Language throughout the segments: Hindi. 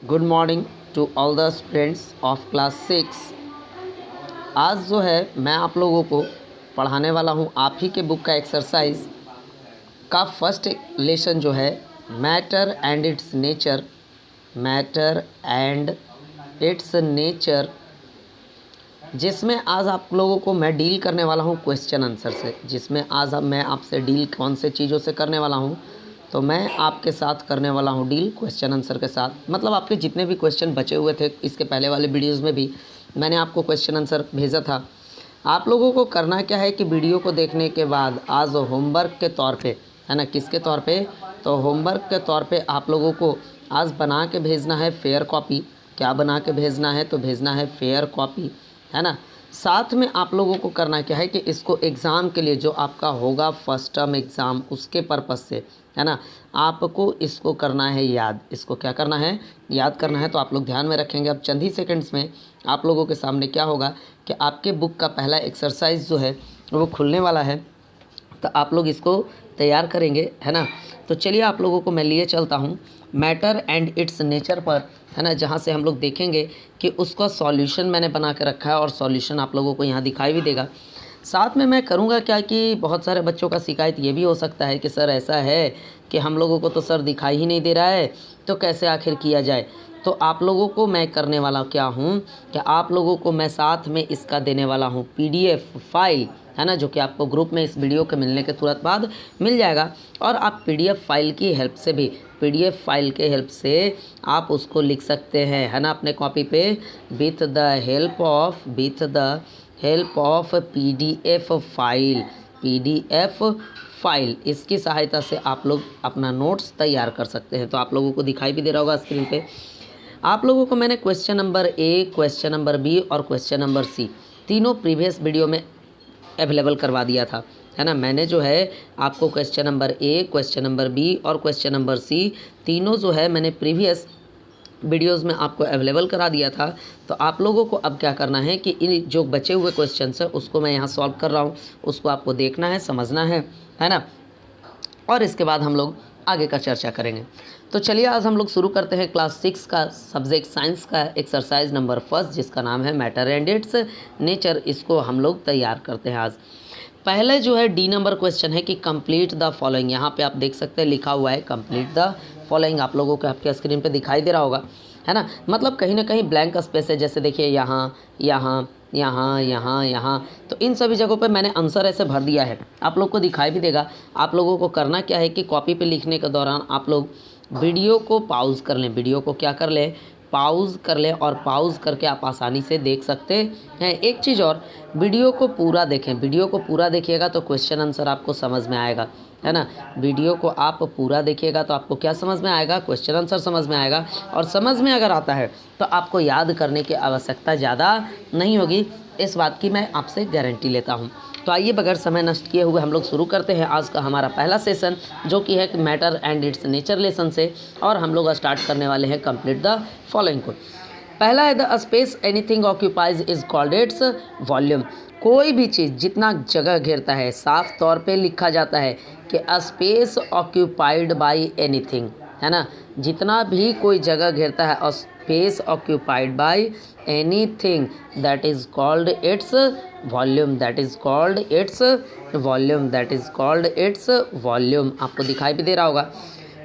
Good morning to all the students of class 6। आज जो है मैं आप लोगों को पढ़ाने वाला हूँ आप ही के बुक का एक्सरसाइज का फर्स्ट लेसन जो है matter and it's nature. Matter and it's nature, जिसमें आज आप लोगों को मैं डील करने वाला हूँ क्वेश्चन आंसर से। जिसमें आज मैं आपसे डील कौन से चीज़ों से करने वाला हूँ, तो मैं आपके साथ करने वाला हूँ डील क्वेश्चन आंसर के साथ। मतलब आपके जितने भी क्वेश्चन बचे हुए थे इसके पहले वाले वीडियोस में भी मैंने आपको क्वेश्चन आंसर भेजा था। आप लोगों को करना क्या है कि वीडियो को देखने के बाद आज होमवर्क के तौर पे, है ना, किसके तौर पे, तो होमवर्क के तौर पे आप लोगों को आज बना के भेजना है फेयर कॉपी। क्या बना के भेजना है, तो भेजना है फेयर कॉपी, है ना। साथ में आप लोगों को करना क्या है कि इसको एग्ज़ाम के लिए जो आपका होगा फर्स्ट टर्म एग्ज़ाम, उसके पर्पज़ से, है ना, आपको इसको करना है याद। इसको क्या करना है, याद करना है। तो आप लोग ध्यान में रखेंगे। अब चंद ही सेकंड्स में आप लोगों के सामने क्या होगा कि आपके बुक का पहला एक्सरसाइज जो है वो खुलने वाला है, तो आप लोग इसको तैयार करेंगे, है ना। तो चलिए आप लोगों को मैं लिए चलता हूँ मैटर एंड इट्स नेचर पर, है ना, जहाँ से हम लोग देखेंगे कि उसका सॉल्यूशन मैंने बना के रखा है और सॉल्यूशन आप लोगों को यहाँ दिखाई भी देगा। साथ में मैं करूँगा क्या कि बहुत सारे बच्चों का शिकायत ये भी हो सकता है कि सर ऐसा है कि हम लोगों को तो सर दिखाई ही नहीं दे रहा है, तो कैसे आखिर किया जाए। तो आप लोगों को मैं करने वाला क्या हूँ कि आप लोगों को मैं साथ में इसका देने वाला हूँ पीडीएफ फाइल, है ना, जो कि आपको ग्रुप में इस वीडियो के मिलने के तुरंत बाद मिल जाएगा। और आप पीडीएफ फाइल की हेल्प से भी, पीडीएफ फाइल के हेल्प से आप उसको लिख सकते हैं, है ना, अपने कॉपी पे with the help of PDF file. PDF file, इसकी सहायता से आप लोग अपना नोट्स तैयार कर सकते हैं। तो आप लोगों को दिखाई भी दे रहा होगा स्क्रीन पे। आप लोगों को मैंने question number A, question number B और क्वेश्चन नंबर सी तीनों प्रीवियस वीडियो में अवेलेबल करवा दिया था, है ना। मैंने जो है आपको question number A, question number B और क्वेश्चन नंबर सी तीनों जो है मैंने प्रीवियस वीडियोस में आपको अवेलेबल करा दिया था। तो आप लोगों को अब क्या करना है कि इन जो बचे हुए क्वेश्चंस हैं उसको मैं यहाँ सॉल्व कर रहा हूँ, उसको आपको देखना है, समझना है ना। और इसके बाद हम लोग आगे का चर्चा करेंगे। तो चलिए आज हम लोग शुरू करते हैं क्लास 6 का सब्जेक्ट साइंस का एक्सरसाइज नंबर फर्स्ट, जिसका नाम है मैटर एंड इट्स नेचर। इसको हम लोग तैयार करते हैं आज। पहले जो है डी नंबर क्वेश्चन है कि कंप्लीट द फॉलोइंग। यहाँ पे आप देख सकते हैं लिखा हुआ है कंप्लीट द फॉलोइंग। आप लोगों को आपके स्क्रीन पे दिखाई दे रहा होगा, है ना। मतलब कहीं ना कहीं ब्लैंक स्पेस है, जैसे देखिए यहाँ यहाँ यहाँ यहाँ यहाँ, तो इन सभी जगहों पे मैंने आंसर ऐसे भर दिया है, आप लोग को दिखाई भी देगा। आप लोगों को करना क्या है कि कॉपी पे लिखने के दौरान आप लोग वीडियो को पॉज कर लें। वीडियो को क्या कर लें, पॉज कर लें, और पॉज करके आप आसानी से देख सकते हैं। एक चीज़ और, वीडियो को पूरा देखें। वीडियो को पूरा देखिएगा तो क्वेश्चन आंसर आपको समझ में आएगा, है ना। वीडियो को आप पूरा देखिएगा तो आपको क्या समझ में आएगा, क्वेश्चन आंसर समझ में आएगा। और समझ में अगर आता है तो आपको याद करने की आवश्यकता ज़्यादा नहीं होगी, इस बात की मैं आपसे गारंटी लेता हूँ। तो आइए बगैर समय नष्ट किए हुए हम लोग शुरू करते हैं आज का हमारा पहला सेशन, जो कि है matter and it's nature lesson से। और हम लोग स्टार्ट करने वाले हैं कंप्लीट द फॉलोइंग को। पहला है the space anything occupies is called its volume. कोई भी चीज़ जितना जगह घेरता है, साफ तौर पे लिखा जाता है कि स्पेस ऑक्यूपाइड बाय एनीथिंग, है ना। जितना भी कोई जगह घेरता है, space occupied by anything, that is called its volume. That is called its volume. That is called its volume. आपको दिखाई भी दे रहा होगा।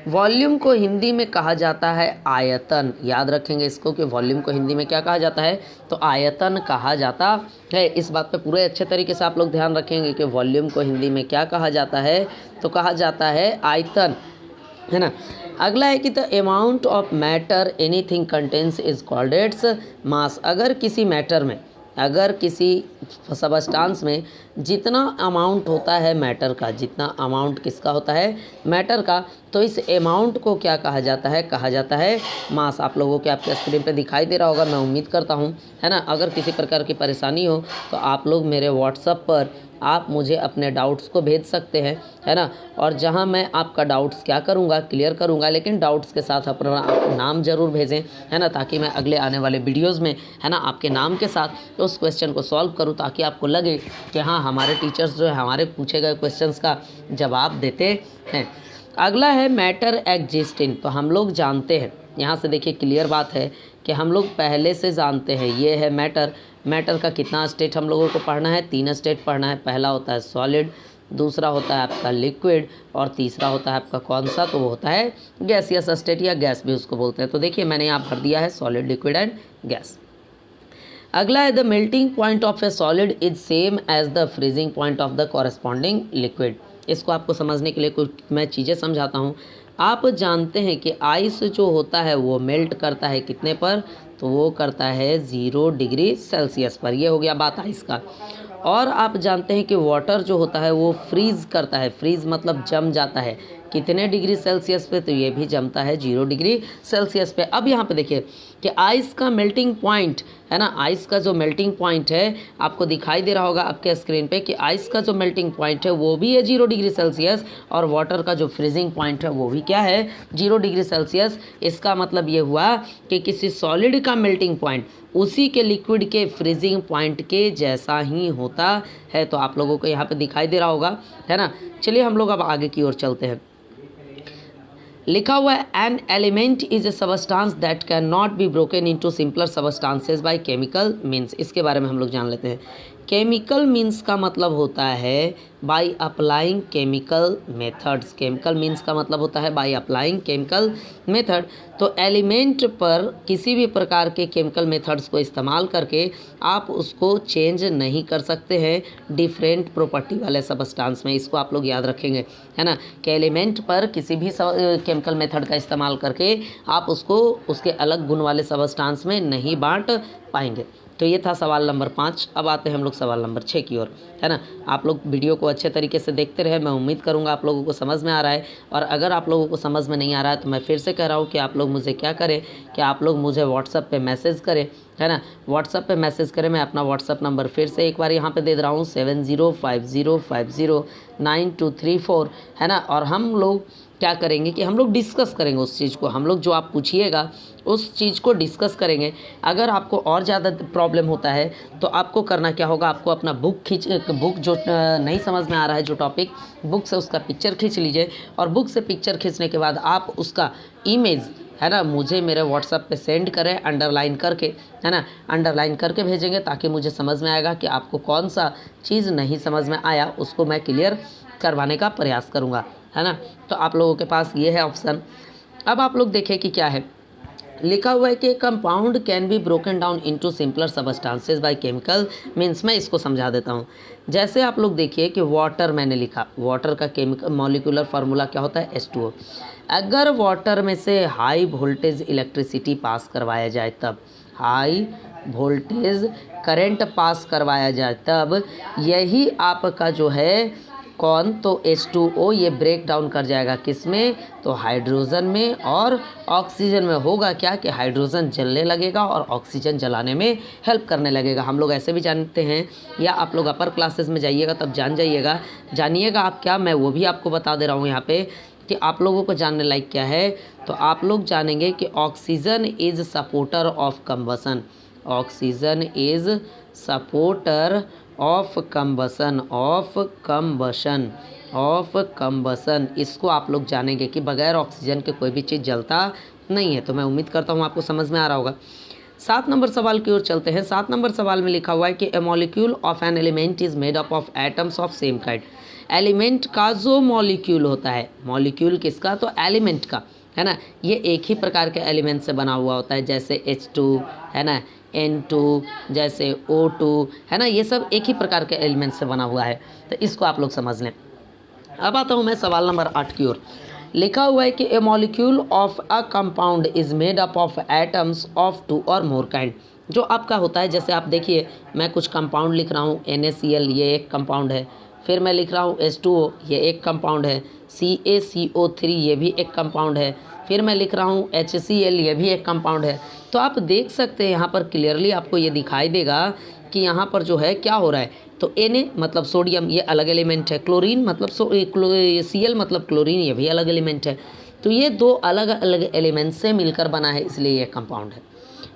वॉल्यूम को हिंदी में कहा जाता है आयतन। याद रखेंगे इसको कि वॉल्यूम को हिंदी में क्या कहा जाता है, तो आयतन कहा जाता है। इस बात पे पूरे अच्छे तरीके से आप लोग ध्यान रखेंगे कि वॉल्यूम को हिंदी में क्या कहा जाता है, तो कहा जाता है आयतन, है ना। अगला है कि the amount of matter anything contains is called its mass. अगर किसी मैटर में, अगर किसी सबस्टांस में जितना अमाउंट होता है मैटर का, जितना अमाउंट किसका होता है, मैटर का, तो इस अमाउंट को क्या कहा जाता है, कहा जाता है मास। आप लोगों के आपके स्क्रीन पे दिखाई दे रहा होगा, मैं उम्मीद करता हूँ, है ना। अगर किसी प्रकार की परेशानी हो तो आप लोग मेरे व्हाट्सएप पर आप मुझे अपने डाउट्स को भेज सकते हैं, है ना। और जहां मैं आपका डाउट्स क्या करूंगा, क्लियर करूंगा, लेकिन डाउट्स के साथ अपना नाम ज़रूर भेजें, है ना, ताकि मैं अगले आने वाले वीडियोस में, है ना, आपके नाम के साथ उस क्वेश्चन को सॉल्व करूं, ताकि आपको लगे कि हाँ हमारे टीचर्स जो है हमारे पूछे गए क्वेश्चंस का जवाब देते हैं। अगला है मैटर एग्जिस्ट इन। तो हम लोग जानते हैं यहाँ से देखिए क्लियर बात है कि हम लोग पहले से जानते हैं ये है मैटर। मैटर का कितना स्टेट हम लोगों को पढ़ना है, 3 स्टेट पढ़ना है। पहला होता है सॉलिड, दूसरा होता है आपका लिक्विड और तीसरा होता है आपका कौन सा, तो वो होता है गैसियस स्टेट या गैस भी उसको बोलते हैं। तो देखिए मैंने यहाँ भर दिया है सॉलिड, लिक्विड एंड गैस। अगला है the melting point of a solid is same as the freezing point of the corresponding liquid. इसको आपको समझने के लिए कुछ मैं चीज़ें समझाता हूँ। आप जानते हैं कि आइस जो होता है वो मेल्ट करता है कितने पर, तो वो करता है 0 डिग्री सेल्सियस पर। ये हो गया बात आइस का। और आप जानते हैं कि वाटर जो होता है वो फ्रीज़ करता है, फ्रीज़ मतलब जम जाता है कितने डिग्री सेल्सियस पे, तो ये भी जमता है 0 डिग्री सेल्सियस पे। अब यहाँ पे देखिए कि आइस का मेल्टिंग पॉइंट है ना, आइस का जो मेल्टिंग पॉइंट है आपको दिखाई दे रहा होगा आपके स्क्रीन पे कि आइस का जो मेल्टिंग पॉइंट है वो भी है 0 डिग्री सेल्सियस और वाटर का जो फ्रीजिंग पॉइंट है वो भी क्या है 0 डिग्री सेल्सियस। इसका मतलब ये हुआ कि किसी सॉलिड का मेल्टिंग पॉइंट उसी के लिक्विड के फ्रीजिंग पॉइंट के जैसा ही होता है। तो आप लोगों को यहाँ पे दिखाई दे रहा होगा, है ना। चलिए हम लोग अब आगे की ओर चलते हैं। लिखा हुआ है N element is a substance that can not be broken into simpler substances by chemical means. इसके बारे में हम लोग जान लेते हैं। केमिकल मीन्स का मतलब होता है by applying chemical methods. Chemical means का मतलब होता है बाय अप्लाइंग केमिकल मेथड। तो एलिमेंट पर किसी भी प्रकार के केमिकल मेथड्स को इस्तेमाल करके आप उसको चेंज नहीं कर सकते हैं डिफरेंट प्रॉपर्टी वाले सबस्टांस में। इसको आप लोग याद रखेंगे, है ना, कि एलिमेंट पर किसी भी केमिकल मेथड का इस्तेमाल करके आप उसको उसके अलग गुण वाले सबस्टांस में नहीं बांट पाएंगे। तो ये था सवाल नंबर 5। अब आते हैं हम लोग सवाल नंबर 6 की ओर, है ना। आप लोग वीडियो को अच्छे तरीके से देखते रहे। मैं उम्मीद करूँगा आप लोगों को समझ में आ रहा है। और अगर आप लोगों को समझ में नहीं आ रहा है तो मैं फिर से कह रहा हूँ कि आप लोग मुझे क्या करें कि आप लोग मुझे व्हाट्सएप पे मैसेज करें, है ना। व्हाट्सएप पे मैसेज करें। मैं अपना व्हाट्सएप नंबर फिर से एक बार यहाँ पे दे रहा हूँ 7050509234, है ना। और हम लोग क्या करेंगे कि हम लोग डिस्कस करेंगे उस चीज़ को। हम लोग जो आप पूछिएगा उस चीज़ को डिस्कस करेंगे। अगर आपको और ज़्यादा प्रॉब्लम होता है तो आपको करना क्या होगा, आपको अपना बुक जो नहीं समझ में आ रहा है जो टॉपिक, बुक से उसका पिक्चर खींच लीजिए और बुक से पिक्चर खींचने के बाद आप उसका इमेज, है ना, मुझे मेरे व्हाट्सएप पे सेंड करें अंडरलाइन करके, है ना, अंडरलाइन करके भेजेंगे ताकि मुझे समझ में आएगा कि आपको कौन सा चीज़ नहीं समझ में आया, उसको मैं क्लियर करवाने का प्रयास करूँगा, है ना। तो आप लोगों के पास ये है ऑप्शन। अब आप लोग देखें कि क्या है लिखा हुआ है कि compound can be broken down into simpler substances by chemical means. मैं इसको समझा देता हूँ। जैसे आप लोग देखिए कि वाटर मैंने लिखा, वाटर का केमिकल मॉलिक्यूलर फार्मूला क्या होता है H2O। अगर वाटर में से हाई वोल्टेज इलेक्ट्रिसिटी पास करवाया जाए तब, हाई वोल्टेज करंट पास करवाया जाए तब यही आपका जो है कौन, तो H2O ये ब्रेक डाउन कर जाएगा किस में, तो हाइड्रोजन में और ऑक्सीजन में। होगा क्या कि हाइड्रोजन जलने लगेगा और ऑक्सीजन जलाने में हेल्प करने लगेगा। हम लोग ऐसे भी जानते हैं, या आप लोग अपर क्लासेस में जाइएगा तब जानिएगा आप क्या, मैं वो भी आपको बता दे रहा हूँ यहाँ पे कि आप लोगों को जानने लायक क्या है। तो आप लोग जानेंगे कि oxygen is supporter of combustion, oxygen is supporter of combustion, इसको आप लोग जानेंगे कि बगैर ऑक्सीजन के कोई भी चीज़ जलता नहीं है। तो मैं उम्मीद करता हूँ आपको समझ में आ रहा होगा। 7 नंबर सवाल की ओर चलते हैं। 7 नंबर सवाल में लिखा हुआ है कि a molecule of an element is made up of atoms of same kind. Element का जो मॉलिक्यूल होता है, मॉलिक्यूल किसका, तो एलिमेंट का, है ना, ये एक ही प्रकार के एलिमेंट से बना हुआ होता है। जैसे H2, है ना, N2, जैसे O2, है ना, ये सब एक ही प्रकार के एलिमेंट से बना हुआ है। तो इसको आप लोग समझ लें। अब आता हूँ मैं सवाल नंबर 8 की ओर। लिखा हुआ है कि a molecule of a compound is made up of atoms of 2 और मोर काइंड। जो आपका होता है, जैसे आप देखिए मैं कुछ कंपाउंड लिख रहा हूँ, NaCl ये एक कंपाउंड है, फिर मैं लिख रहा हूँ H2O ये एक कंपाउंड है, CaCO3 ये भी एक कंपाउंड है, फिर मैं लिख रहा हूँ HCl ये भी एक कंपाउंड है। तो आप देख सकते हैं यहाँ पर क्लियरली आपको ये दिखाई देगा कि यहाँ पर जो है क्या हो रहा है, तो Na मतलब सोडियम ये अलग एलिमेंट है, क्लोरीन मतलब Cl मतलब क्लोरीन ये भी अलग एलिमेंट है। तो ये दो अलग अलग एलिमेंट से मिलकर बना है, इसलिए ये कंपाउंड है।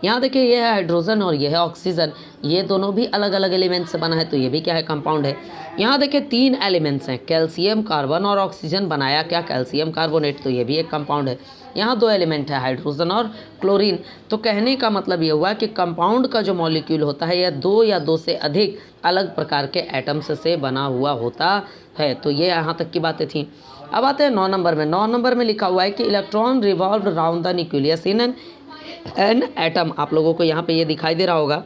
यहाँ देखिए ये है हाइड्रोजन और ये है ऑक्सीजन, ये दोनों भी अलग अलग एलिमेंट से बना है, तो ये भी क्या है, कंपाउंड है। यहाँ देखिए 3 एलिमेंट्स हैं, कैल्शियम, कार्बन और ऑक्सीजन, बनाया क्या, कैल्शियम कार्बोनेट, तो ये भी एक कंपाउंड है। यहाँ 2 एलिमेंट है, हाइड्रोजन और क्लोरीन। तो कहने का मतलब ये हुआ कि कंपाउंड का जो मॉलिक्यूल होता है यह 2 या 2 से अधिक अलग प्रकार के एटम्स से बना हुआ होता है। तो ये यहाँ तक की बातें थी। अब आते हैं 9 नंबर में। 9 नंबर में लिखा हुआ है कि electron revolve round the nucleus in an atom. आप लोगों को यहाँ पे ये दिखाई दे रहा होगा।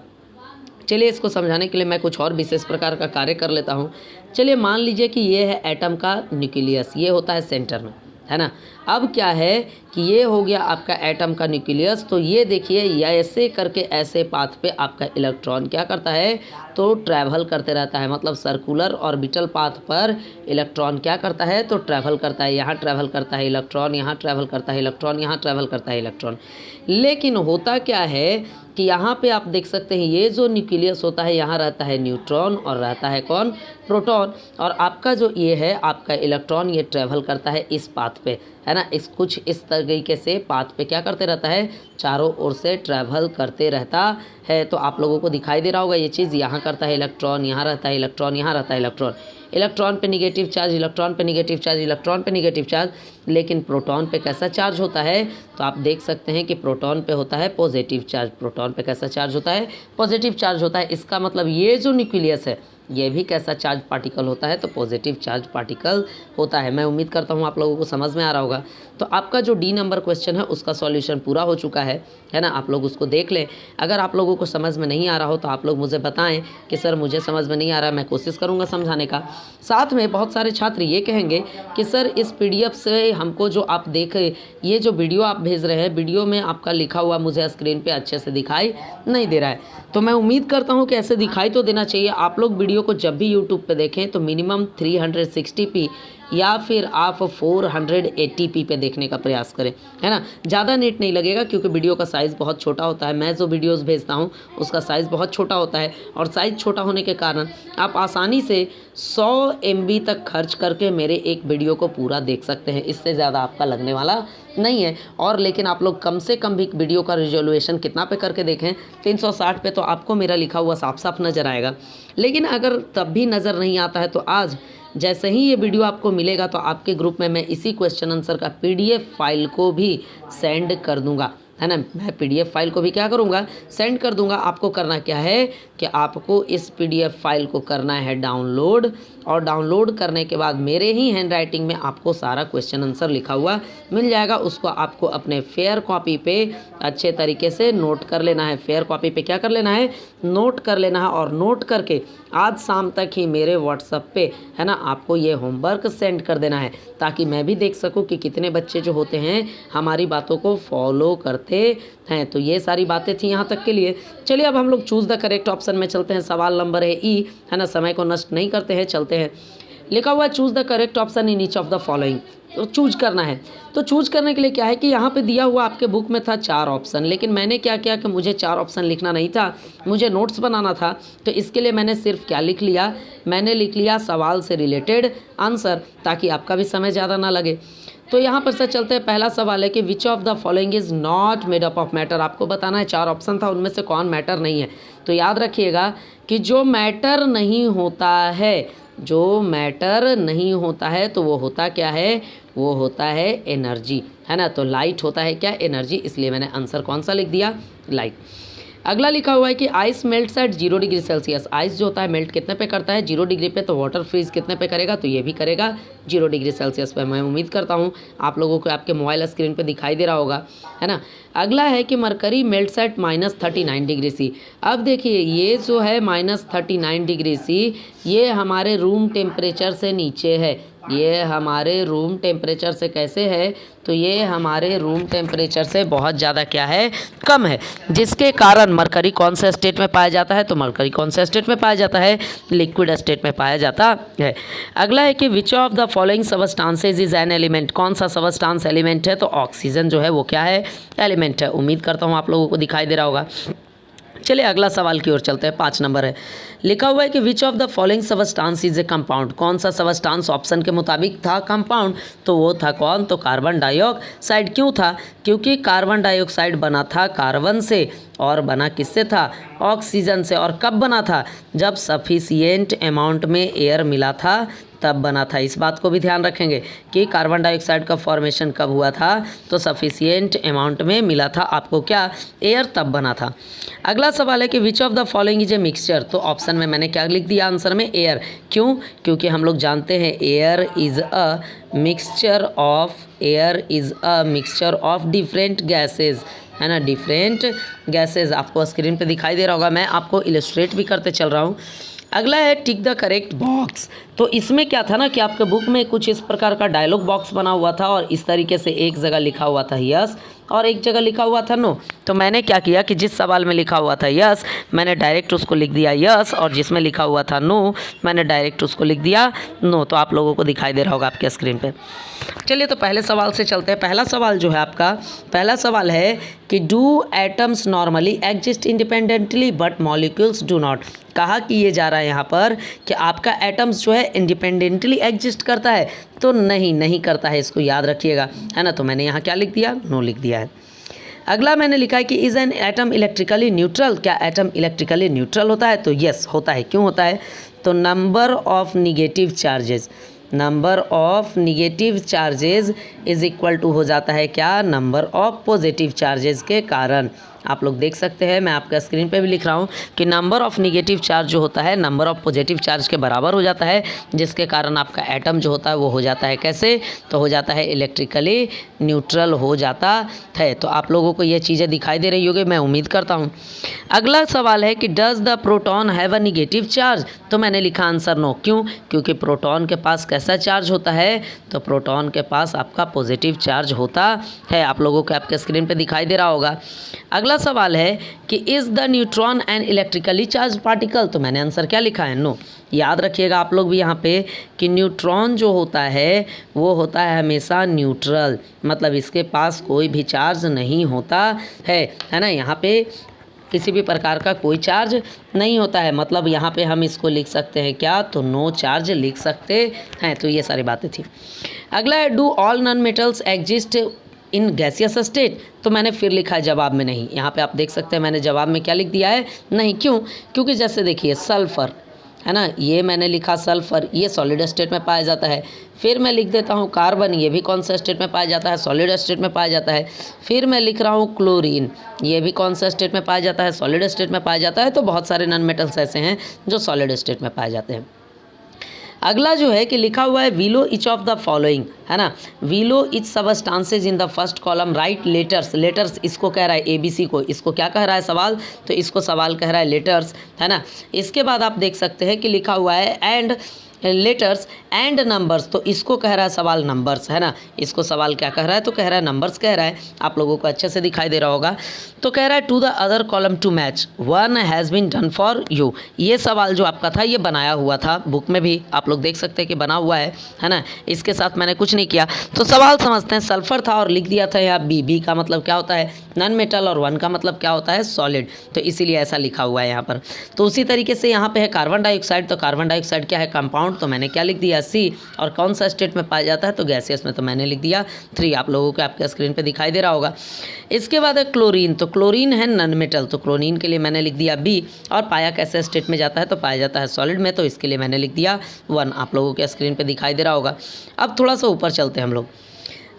चलिए इसको समझाने के लिए मैं कुछ और विशेष प्रकार का कार्य कर लेता हूँ। चलिए मान लीजिए कि ये है एटम का न्यूक्लियस, ये होता है सेंटर में, है ना। अब क्या है कि ये हो गया आपका एटम का न्यूक्लियस। तो ये देखिए ऐसे करके ऐसे पाथ पे आपका इलेक्ट्रॉन क्या करता है, तो ट्रैवल करते रहता है। मतलब सर्कुलर ऑर्बिटल पाथ पर इलेक्ट्रॉन क्या करता है, तो ट्रैवल करता है। यहाँ ट्रैवल करता है इलेक्ट्रॉन, यहाँ ट्रैवल करता है इलेक्ट्रॉन, यहाँ ट्रैवल करता है इलेक्ट्रॉन। लेकिन होता क्या है कि यहाँ पे आप देख सकते हैं ये जो न्यूक्लियस होता है यहाँ रहता है न्यूट्रॉन और रहता है कौन, प्रोटॉन। और आपका जो ये है आपका इलेक्ट्रॉन, ये ट्रैवल करता है इस पाथ पे, है ना। कुछ इस तरीके से पाथ पे क्या करते रहता है, चारों ओर से ट्रैवल करते रहता है। तो आप लोगों को दिखाई दे रहा होगा ये चीज़, यहाँ करता है इलेक्ट्रॉन, यहाँ रहता है इलेक्ट्रॉन, यहाँ रहता है इलेक्ट्रॉन। इलेक्ट्रॉन पे निगेटिव चार्ज, इलेक्ट्रॉन पे निगेटिव चार्ज, इलेक्ट्रॉन पे निगेटिव चार्ज। लेकिन प्रोटॉन पे कैसा चार्ज होता है, तो आप देख सकते हैं कि प्रोटॉन पे होता है पॉजिटिव चार्ज। प्रोटॉन पे कैसा चार्ज होता है, पॉजिटिव चार्ज होता है। इसका मतलब ये जो न्यूक्लियस है ये भी कैसा चार्ज पार्टिकल होता है, तो पॉजिटिव चार्ज पार्टिकल होता है। मैं उम्मीद करता हूँ आप लोगों को समझ में आ रहा होगा। तो आपका जो डी नंबर क्वेश्चन है उसका सॉल्यूशन पूरा हो चुका है ना। आप लोग उसको देख लें। अगर आप लोगों को समझ में नहीं आ रहा हो तो आप लोग मुझे बताएं कि सर मुझे समझ में नहीं आ रहा, मैं कोशिश करूँगा समझाने का। साथ में बहुत सारे छात्र ये कहेंगे कि सर इस PDF से हमको जो आप देख, ये जो वीडियो आप भेज रहे हैं, वीडियो में आपका लिखा हुआ मुझे स्क्रीन पे अच्छे से दिखाई नहीं दे रहा है। तो मैं उम्मीद करता हूँ कि ऐसे दिखाई तो देना चाहिए। आप लोग वीडियो को जब भी यूट्यूब पे देखें तो मिनिमम 360p या फिर आप 480p पे देखने का प्रयास करें, है ना। ज़्यादा नेट नहीं लगेगा क्योंकि वीडियो का साइज़ बहुत छोटा होता है। मैं जो वीडियोस भेजता हूँ उसका साइज़ बहुत छोटा होता है और साइज़ छोटा होने के कारण आप आसानी से 100 MB तक खर्च करके मेरे एक वीडियो को पूरा देख सकते हैं। इससे ज़्यादा आपका लगने वाला नहीं है। और लेकिन आप लोग कम से कम भी वीडियो का रिजोल्यूशन कितना पे करके देखें, 360 पे, तो आपको मेरा लिखा हुआ साफ साफ नज़र आएगा। लेकिन अगर तब भी नज़र नहीं आता है तो आज जैसे ही ये वीडियो आपको मिलेगा तो आपके ग्रुप में मैं इसी क्वेश्चन आंसर का PDF फाइल को भी सेंड कर दूंगा, है ना। मैं PDF फाइल को भी क्या करूँगा, सेंड कर दूंगा। आपको करना क्या है कि आपको इस PDF फाइल को करना है डाउनलोड, और डाउनलोड करने के बाद मेरे ही हैंड राइटिंग में आपको सारा क्वेश्चन आंसर लिखा हुआ मिल जाएगा। उसको आपको अपने फेयर कॉपी पे अच्छे तरीके से नोट कर लेना है। फेयर कॉपी पे क्या कर लेना है, नोट कर लेना है। और नोट करके आज शाम तक ही मेरे व्हाट्सएप पे, है ना, आपको ये होमवर्क सेंड कर देना है ताकि मैं भी देख सकूं कि कितने बच्चे जो होते हैं हमारी बातों को फॉलो करते हैं। तो ये सारी बातें थी यहाँ तक के लिए। चलिए अब हम लोग चूज़ द करेक्ट ऑप्शन में चलते हैं। सवाल नंबर है E, है ना। समय को नष्ट नहीं करते हैं, चलते हैं। लिखा हुआ है choose the correct option in each of the following. तो चूज करना है। तो चूज करने के लिए क्या है कि यहाँ पे दिया हुआ आपके बुक में था 4 ऑप्शन, लेकिन मैंने क्या किया कि मुझे 4 ऑप्शन लिखना नहीं था, मुझे नोट्स बनाना था। तो इसके लिए मैंने सिर्फ क्या लिख लिया, मैंने लिख लिया सवाल से रिलेटेड आंसर, ताकि आपका भी समय ज़्यादा ना लगे। तो यहाँ पर से चलते हैं। पहला सवाल है कि which of the following is not made up of matter. आपको बताना है 4 ऑप्शन था, उनमें से कौन मैटर नहीं है। तो याद रखिएगा कि जो मैटर नहीं होता है, जो मैटर नहीं होता है तो वो होता क्या है, वो होता है एनर्जी, है ना। तो लाइट होता है क्या, एनर्जी। इसलिए मैंने आंसर कौन सा लिख दिया, लाइट। अगला लिखा हुआ है कि ice melts at 0 degree Celsius. Ice जो होता है मेल्ट कितने पे करता है, 0 डिग्री पे। तो वाटर फ्रीज कितने पे करेगा, तो ये भी करेगा 0 डिग्री सेल्सियस पे। मैं उम्मीद करता हूँ आप लोगों को आपके मोबाइल स्क्रीन पे दिखाई दे रहा होगा, है ना। अगला है कि mercury melts at -39 degree C. अब देखिए ये जो है -39 डिग्री सी, ये हमारे रूम टेम्परेचर से नीचे है। ये हमारे रूम टेम्परेचर से कैसे है, तो ये हमारे रूम टेम्परेचर से बहुत ज़्यादा क्या है, कम है, जिसके कारण मरकरी कौन से स्टेट में पाया जाता है, तो मरकरी कौन से स्टेट में पाया जाता है, लिक्विड स्टेट में पाया जाता है। अगला है कि which of the following substances is an element. कौन सा सबस्टांस एलिमेंट है, तो ऑक्सीजन जो है वो क्या है, एलिमेंट है। उम्मीद करता हूँ आप लोगों को दिखाई दे रहा होगा। चलिए अगला सवाल की ओर चलते हैं। 5 नंबर है, लिखा हुआ है कि which of the following substance is a compound. कौन सा सबस्टांस ऑप्शन के मुताबिक था कंपाउंड, तो वो था कौन, तो कार्बन डाइऑक्साइड। क्यों था, क्योंकि कार्बन डाइऑक्साइड बना था कार्बन से, और बना किससे था, ऑक्सीजन से। और कब बना था, जब सफिशिएंट अमाउंट में एयर मिला था तब बना था। इस बात को भी ध्यान रखेंगे कि कार्बन डाइऑक्साइड का फॉर्मेशन कब हुआ था, तो सफिशिएंट अमाउंट में मिला था आपको क्या, एयर, तब बना था। अगला सवाल है कि which of the following is a mixture. तो ऑप्शन में मैंने क्या लिख दिया आंसर में, एयर। क्यों? क्योंकि हम लोग जानते हैं air is a mixture of different gases, है ना, डिफरेंट गैसेज। आपको स्क्रीन पे दिखाई दे रहा होगा, मैं आपको इलस्ट्रेट भी करते चल रहा हूँ। अगला है टिक द करेक्ट बॉक्स। तो इसमें क्या था ना कि आपके बुक में कुछ इस प्रकार का डायलॉग बॉक्स बना हुआ था और इस तरीके से एक जगह लिखा हुआ था यस और एक जगह लिखा हुआ था नो। तो मैंने क्या किया कि जिस सवाल में लिखा हुआ था यस मैंने डायरेक्ट उसको लिख दिया यस, और जिसमें लिखा हुआ था नो मैंने डायरेक्ट उसको लिख दिया नो। तो आप लोगों को दिखाई दे रहा होगा आपके स्क्रीन पे। चलिए तो पहले सवाल से चलते हैं। पहला सवाल जो है आपका, पहला सवाल है कि do atoms normally exist independently but molecules do not. कहा कि ये जा रहा है यहाँ पर कि आपका एटम्स जो है इंडिपेंडेंटली एग्जिस्ट करता है, तो नहीं करता है, इसको याद रखिएगा, है ना। तो मैंने यहाँ क्या लिख दिया, नो लिख दिया है। अगला मैंने लिखा है कि is an atom electrically neutral. क्या एटम इलेक्ट्रिकली न्यूट्रल होता है? तो यस होता है। क्यों होता है? तो number of negative charges is equal to हो जाता है क्या, नंबर ऑफ पॉजिटिव चार्जेस के कारण। आप लोग देख सकते हैं, मैं आपका स्क्रीन पे भी लिख रहा हूँ कि नंबर ऑफ निगेटिव चार्ज जो होता है नंबर ऑफ पॉजिटिव चार्ज के बराबर हो जाता है, जिसके कारण आपका एटम जो होता है वो हो जाता है कैसे, तो हो जाता है इलेक्ट्रिकली न्यूट्रल हो जाता है। तो आप लोगों को ये चीज़ें दिखाई दे रही होगी, मैं उम्मीद करता हूँ। अगला सवाल है कि does the proton have a negative charge. तो मैंने लिखा आंसर नो। क्यों? क्योंकि प्रोटॉन के पास कैसा चार्ज होता है, तो प्रोटॉन के पास आपका पॉजिटिव चार्ज होता है। आप लोगों को आपके स्क्रीन पे दिखाई दे रहा होगा। अगला सवाल है कि is the neutron an electrically charge particle. तो मैंने आंसर क्या लिखा है, नो। याद रखिएगा आप लोग भी यहाँ पे कि न्यूट्रॉन जो होता है वो होता है हमेशा न्यूट्रल, मतलब इसके पास कोई भी चार्ज नहीं होता है ना। यहाँ पे किसी भी प्रकार का कोई चार्ज नहीं होता है, मतलब यहाँ पे हम इसको लिख सकते हैं क्या, तो नो चार्ज लिख सकते हैं। तो ये सारी बातें थी। अगला है do all non metals exist in gaseous state. तो मैंने फिर लिखा है जवाब में नहीं। यहाँ पे आप देख सकते हैं मैंने जवाब में क्या लिख दिया है, नहीं। क्यों? क्योंकि जैसे देखिए सल्फर, है ना, ये मैंने लिखा सल्फर, ये सॉलिड स्टेट में पाया जाता है। फिर मैं लिख देता हूँ कार्बन, ये भी कौन सा स्टेट में पाया जाता है, सॉलिड स्टेट में पाया जाता है। फिर मैं लिख रहा हूँ क्लोरीन, ये भी कौन सा स्टेट में पाया जाता है, सॉलिड स्टेट में पाया जाता है। तो बहुत सारे नॉन मेटल्स ऐसे हैं जो सॉलिड स्टेट में पाए जाते हैं। अगला जो है कि लिखा हुआ है willow each of the following, है ना, willow etch substances in the first column write letters. इसको कह रहा है ABC को, इसको क्या कह रहा है सवाल, तो इसको सवाल कह रहा है लेटर्स, है ना। इसके बाद आप देख सकते हैं कि लिखा हुआ है एंड लेटर्स एंड नंबर्स। तो इसको कह रहा है सवाल नंबर्स, है ना। इसको सवाल क्या कह रहा है, तो कह रहा है नंबर्स कह रहा है। आप लोगों को अच्छे से दिखाई दे रहा होगा। तो कह रहा है to the other column to match one has been done for you. ये सवाल जो आपका था ये बनाया हुआ था, बुक में भी आप लोग देख सकते हैं कि बना हुआ है ना। इसके साथ मैंने कुछ नहीं किया। तो सवाल समझते हैं। सल्फर था और लिख दिया था यहाँ बी का मतलब क्या होता है, नॉन मेटल, और वन का मतलब क्या होता है, सॉलिड। तो इसीलिए ऐसा लिखा हुआ है यहाँ पर। तो उसी तरीके से यहाँ पे है कार्बन डाइऑक्साइड। तो कार्बन डाइऑक्साइड क्या है, कंपाउंड। तो मैंने क्या लिख दिया, C। और कौन सा स्टेट में पाया जाता है, तो गैसियस में। तो मैंने लिख दिया 3। आप लोगों को आपके स्क्रीन पे दिखाई दे रहा होगा। इसके बाद है क्लोरीन। तो क्लोरीन है नॉन मेटल। तो क्लोरीन के लिए मैंने लिख दिया B। और पाया कैसे स्टेट में जाता है, तो पाया जाता है सॉलिड में। तो इसके लिए मैंने लिख दिया 1। आप लोगों के स्क्रीन पे दिखाई दे रहा होगा। अब थोड़ा सा ऊपर चलते हैं हम लोग।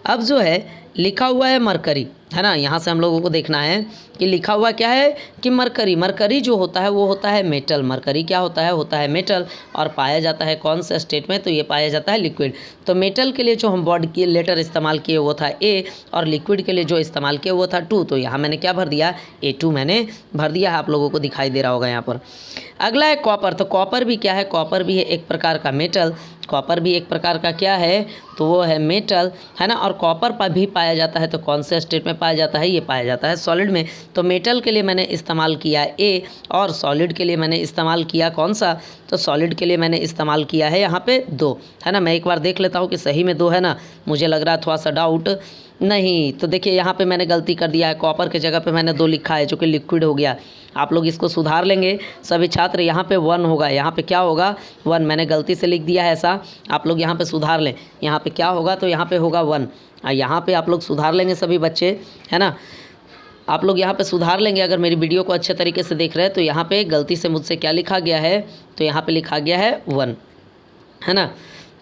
अब जो है लिखा हुआ है मरकरी, है ना। यहाँ से हम लोगों को देखना है कि लिखा हुआ क्या है कि मरकरी जो होता है वो होता है मेटल। मरकरी क्या होता है मेटल। और पाया जाता है कौन से स्टेट में, तो ये पाया जाता है लिक्विड। तो मेटल के लिए जो हम वर्ड की लेटर इस्तेमाल किए वो था A, और लिक्विड के लिए जो इस्तेमाल किए वो था 2। तो यहाँ मैंने क्या भर दिया, A2 मैंने भर दिया है। आप लोगों को दिखाई दे रहा होगा यहाँ पर। अगला है कॉपर। तो कॉपर भी क्या है, कॉपर भी है एक प्रकार का मेटल। कॉपर भी एक प्रकार का क्या है, तो वो है मेटल, है ना। और कॉपर पर भी पाया जाता है, तो कौन से स्टेट में पाया जाता है, ये पाया जाता है सॉलिड में। तो मेटल के लिए मैंने इस्तेमाल किया A, और सॉलिड के लिए मैंने इस्तेमाल किया कौन सा, तो सॉलिड के लिए मैंने इस्तेमाल किया है यहाँ पे 2, है ना। मैं एक बार देख लेता हूँ कि सही में 2 है ना, मुझे लग रहा है थोड़ा सा डाउट नहीं। तो देखिए यहाँ पे मैंने गलती कर दिया है, कॉपर के जगह पे मैंने 2 लिखा है जो कि लिक्विड हो गया। आप लोग इसको सुधार लेंगे सभी छात्र। यहाँ पे 1 होगा, यहाँ पे क्या होगा 1, मैंने गलती से लिख दिया है ऐसा। आप लोग यहाँ पे सुधार लें, यहाँ पे क्या होगा, तो यहाँ पे होगा 1। यहाँ पे आप लोग सुधार लेंगे सभी बच्चे, है ना। आप लोग यहाँ पे सुधार लेंगे अगर मेरी वीडियो को अच्छे तरीके से देख रहे हैं। तो यहाँ पे गलती से मुझसे क्या लिखा गया है, तो यहाँ पे लिखा गया है 1, है ना।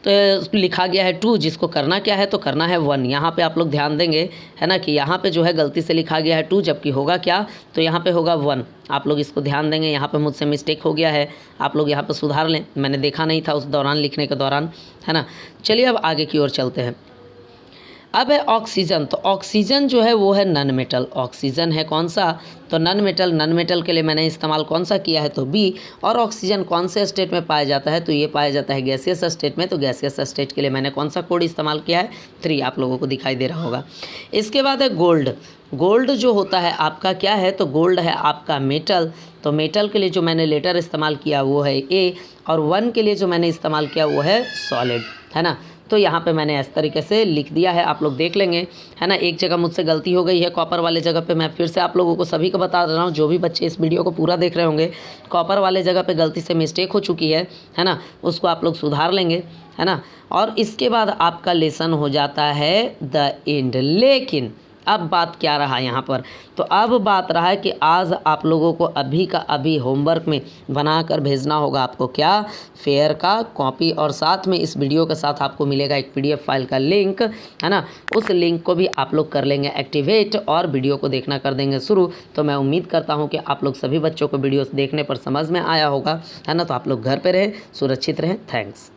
तो लिखा गया है 2, जिसको करना क्या है, तो करना है 1। यहाँ पे आप लोग ध्यान देंगे है ना कि यहाँ पे जो है गलती से लिखा गया है 2, जबकि होगा क्या, तो यहाँ पे होगा 1। आप लोग इसको ध्यान देंगे, यहाँ पे मुझसे मिस्टेक हो गया है, आप लोग यहाँ पे सुधार लें, मैंने देखा नहीं था उस दौरान लिखने के दौरान, है ना। चलिए अब आगे की ओर चलते हैं। अब है ऑक्सीजन। तो ऑक्सीजन जो है वो है नॉन मेटल। ऑक्सीजन है कौन सा, तो नॉन मेटल। नॉन मेटल के लिए मैंने इस्तेमाल कौन सा किया है, तो बी। और ऑक्सीजन कौन से स्टेट में पाया जाता है, तो ये पाया जाता है गैसियस स्टेट में। तो गैसियस स्टेट के लिए मैंने कौन सा कोड इस्तेमाल किया है, 3। आप लोगों को दिखाई दे रहा होगा। इसके बाद है गोल्ड। गोल्ड जो होता है आपका क्या है, तो गोल्ड है आपका मेटल। तो मेटल के लिए जो मैंने लेटर इस्तेमाल किया वो है ए, और 1 के लिए जो मैंने इस्तेमाल किया वो है सॉलिड, है ना। तो यहाँ पे मैंने इस तरीके से लिख दिया है, आप लोग देख लेंगे, है ना। एक जगह मुझसे गलती हो गई है कॉपर वाले जगह पे, मैं फिर से आप लोगों को सभी को बता रहा हूँ, जो भी बच्चे इस वीडियो को पूरा देख रहे होंगे, कॉपर वाले जगह पे गलती से मिस्टेक हो चुकी है ना, उसको आप लोग सुधार लेंगे, है ना। और इसके बाद आपका लेसन हो जाता है द एंड। लेकिन अब बात क्या रहा यहाँ पर, तो अब बात रहा है कि आज आप लोगों को अभी का अभी होमवर्क में बनाकर भेजना होगा आपको क्या, फेयर का कॉपी, और साथ में इस वीडियो के साथ आपको मिलेगा एक PDF फाइल का लिंक, है ना। उस लिंक को भी आप लोग कर लेंगे एक्टिवेट और वीडियो को देखना कर देंगे शुरू। तो मैं उम्मीद करता हूँ कि आप लोग सभी बच्चों को वीडियोस देखने पर समझ में आया होगा, है ना। तो आप लोग घर पर रहें, सुरक्षित रहें। थैंक्स।